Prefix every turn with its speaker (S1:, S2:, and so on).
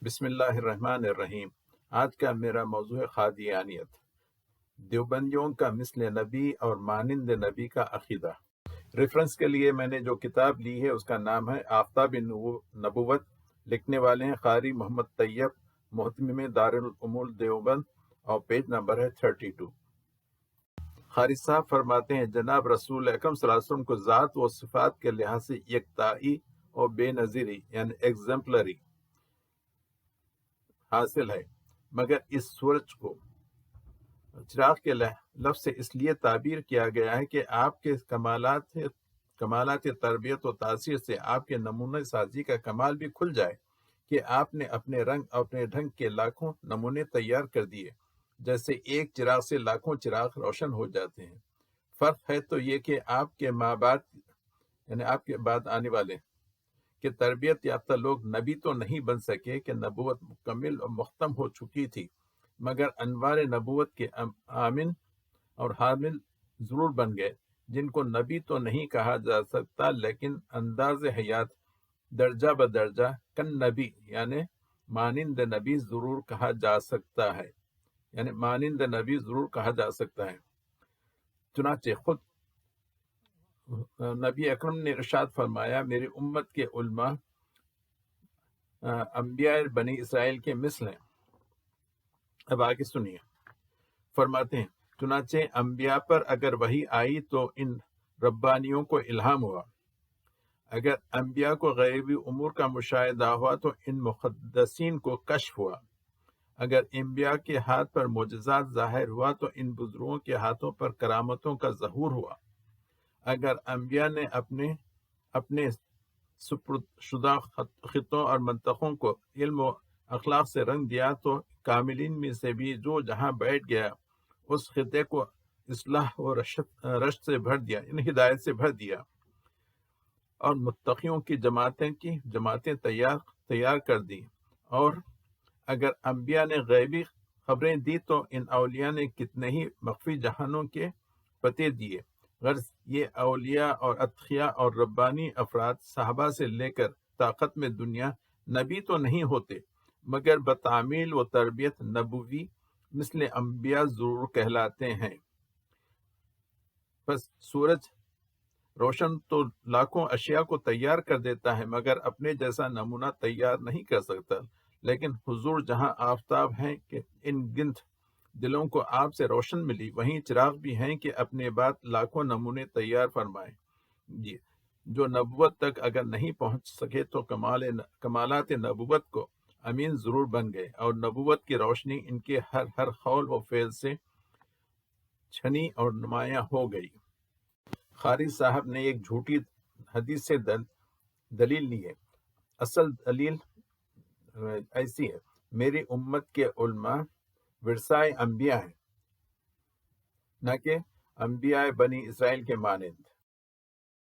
S1: بسم اللہ الرحمن الرحیم۔ آج کا میرا موضوع قادیانیت، دیوبندیوں کا مثل نبی اور مانند نبی کا عقیدہ۔ ریفرنس کے لیے میں نے جو کتاب لی ہے اس کا نام ہے آفتاب نبوت، لکھنے والے ہیں قاری محمد طیب، محتمم دارالعلوم دیوبند، اور پیج نمبر ہے 32۔ قاری صاحب فرماتے ہیں جناب رسول اکرم صلی اللہ علیہ وسلم کو ذات و صفات کے لحاظ سے یکتائی اور بے نظیری یعنی ایگزمپلری حاصل ہے، مگر اس سورج کو چراغ کے لفظ سے اس لیے تعبیر کیا گیا ہے کہ آپ کے کمالات تربیت و تاثیر سے آپ کے نمونہ سازی کا کمال بھی کھل جائے کہ آپ نے اپنے رنگ اور اپنے ڈھنگ کے لاکھوں نمونے تیار کر دیے، جیسے ایک چراغ سے لاکھوں چراغ روشن ہو جاتے ہیں۔ فرق ہے تو یہ کہ آپ کے ماں بعد یعنی آپ کے بعد آنے والے کہ تربیت یافتہ لوگ نبی تو نہیں بن سکے کہ نبوت مکمل اور مختم ہو چکی تھی، مگر انوار نبوت کے آمن اور حامل ضرور بن گئے، جن کو نبی تو نہیں کہا جا سکتا لیکن انداز حیات درجہ بدرجہ کن نبی یعنی مانند نبی ضرور کہا جا سکتا ہے، چنانچہ خود نبی اکرم نے ارشاد فرمایا میری امت کے علماء انبیاء بنی اسرائیل کے مثل ہیں۔ اب آگے سنیے، فرماتے ہیں چنانچہ انبیاء پر اگر وحی آئی تو ان ربانیوں کو الہام ہوا، اگر انبیاء کو غیبی امور کا مشاہدہ ہوا تو ان مقدسین کو کشف ہوا، اگر انبیاء کے ہاتھ پر معجزات ظاہر ہوا تو ان بزرگوں کے ہاتھوں پر کرامتوں کا ظہور ہوا، اگر انبیاء نے اپنے سپرد شدہ خطوں اور منطقوں کو علم و اخلاق سے رنگ دیا تو کاملین میں سے بھی جو جہاں بیٹھ گیا اس خطے کو اصلاح و رشد سے بھر دیا، ہدایت سے بھر دیا، اور متقیوں کی جماعتیں تیار کر دی۔ اور اگر انبیاء نے غیبی خبریں دی تو ان اولیاء نے کتنے ہی مخفی جہانوں کے پتے دیے۔ غرض یہ اولیاء اور اتقیاء اور ربانی افراد صحابہ سے لے کر طاقت میں دنیا نبی تو نہیں ہوتے، مگر بتعمیل و تربیت نبوی مثل انبیاء ضرور کہلاتے ہیں۔ پس سورج روشن تو لاکھوں اشیاء کو تیار کر دیتا ہے مگر اپنے جیسا نمونہ تیار نہیں کر سکتا، لیکن حضور جہاں آفتاب ہیں کہ ان گنت دلوں کو آپ سے روشن ملی، وہیں چراغ بھی ہیں کہ اپنے بعد لاکھوں نمونے تیار فرمائیں۔ جو نبوت تک اگر نہیں پہنچ سکے تو کمالات نبوت کو امین ضرور بن گئے، اور نبوت کی روشنی ان کے ہر قول و فعل سے چھنی اور نمایاں ہو گئی۔ قاری صاحب نے ایک جھوٹی حدیث سے دلیل لی ہے۔ اصل دلیل ایسی ہے، میری امت کے علماء ورثۂ انبیاء ہیں، نہ کہ انبیاء بنی اسرائیل کے مانند۔